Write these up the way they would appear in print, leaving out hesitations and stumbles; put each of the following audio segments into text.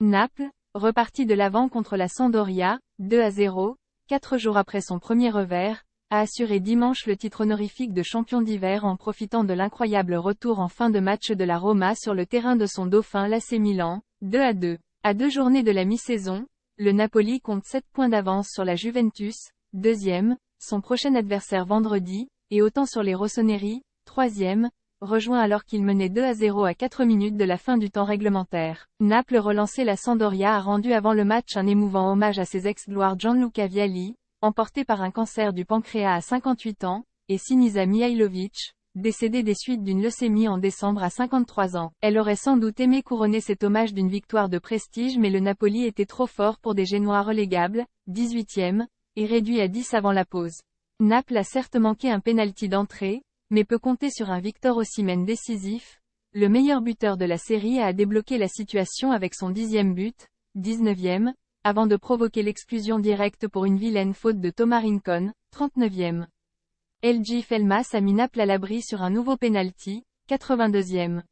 Naples, reparti de l'avant contre la Sampdoria, 2-0, 4 jours après son premier revers, a assuré dimanche le titre honorifique de champion d'hiver en profitant de l'incroyable retour en fin de match de la Roma sur le terrain de son dauphin l'AC Milan, 2-2. À 2 journées de la mi-saison, le Napoli compte 7 points d'avance sur la Juventus, deuxième, son prochain adversaire vendredi, et autant sur les Rossoneri, troisième, rejoint alors qu'il menait 2-0 à 4 minutes de la fin du temps réglementaire. Naples relancé. La Sampdoria a rendu avant le match un émouvant hommage à ses ex-gloires Gianluca Vialli, emporté par un cancer du pancréas à 58 ans, et Sinisa Mihailovic, décédée des suites d'une leucémie en décembre à 53 ans. Elle aurait sans doute aimé couronner cet hommage d'une victoire de prestige, mais le Napoli était trop fort pour des Génois relégables, 18e, et réduit à 10 avant la pause. Naples a certes manqué un pénalty d'entrée, mais peut compter sur un Victor Osimhen décisif. Le meilleur buteur de la série a débloqué la situation avec son 10e but, 19e, avant de provoquer l'exclusion directe pour une vilaine faute de Thomas Rincon, 39e. LG Felmas a mis Naples à l'abri sur un nouveau pénalty, 82e.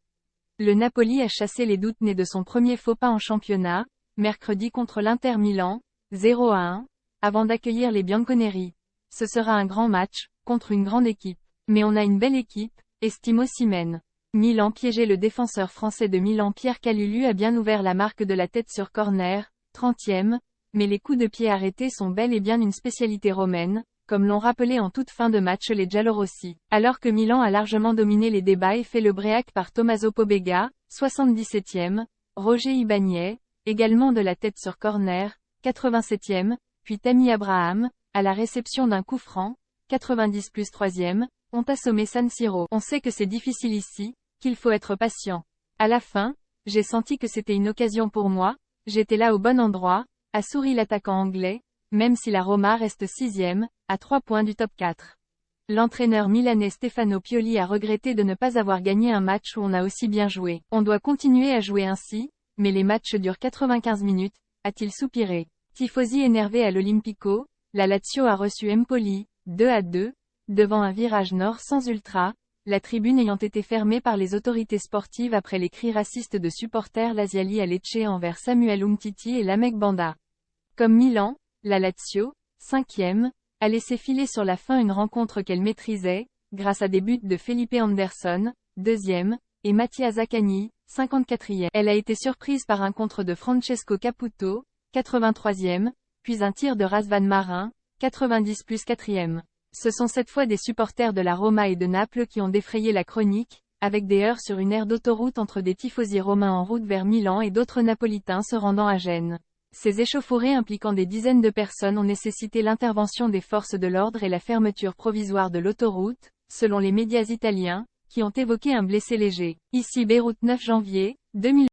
Le Napoli a chassé les doutes nés de son premier faux pas en championnat, mercredi contre l'Inter Milan, 0-1, avant d'accueillir les Bianconeri. Ce sera un grand match, contre une grande équipe. Mais on a une belle équipe, estime Osimhen. Milan piégé. Le défenseur français de Milan Pierre Kalulu a bien ouvert la marque de la tête sur corner, 30e, mais les coups de pied arrêtés sont bel et bien une spécialité romaine, comme l'ont rappelé en toute fin de match les Giallorossi. Alors que Milan a largement dominé les débats et fait le break par Tommaso Pobega, 77e, Roger Ibanez, également de la tête sur corner, 87e, puis Tammy Abraham, à la réception d'un coup franc, 90 plus 3e, ont assommé San Siro. On sait que c'est difficile ici, qu'il faut être patient. À la fin, j'ai senti que c'était une occasion pour moi, j'étais là au bon endroit, a souri l'attaquant anglais, même si la Roma reste 6e, à 3 points du top 4. L'entraîneur milanais Stefano Pioli a regretté de ne pas avoir gagné un match où on a aussi bien joué. On doit continuer à jouer ainsi, mais les matchs durent 95 minutes, a-t-il soupiré. Tifosi énervé à l'Olimpico, la Lazio a reçu Empoli, 2-2, devant un virage nord sans ultra, la tribune ayant été fermée par les autorités sportives après les cris racistes de supporters laziali à Lecce envers Samuel Umtiti et Lamek Banda. Comme Milan, la Lazio, 5e, a laissé filer sur la fin une rencontre qu'elle maîtrisait, grâce à des buts de Felipe Anderson, 2e, et Mattia Zaccagni, 54e. Elle a été surprise par un contre de Francesco Caputo, 83e, puis un tir de Razvan Marin, 90 plus 4e. Ce sont cette fois des supporters de la Roma et de Naples qui ont défrayé la chronique, avec des heurts sur une aire d'autoroute entre des tifosi romains en route vers Milan et d'autres napolitains se rendant à Gênes. Ces échauffourées impliquant des dizaines de personnes ont nécessité l'intervention des forces de l'ordre et la fermeture provisoire de l'autoroute, selon les médias italiens, qui ont évoqué un blessé léger. Ici Beyrouth 9 janvier, 2000.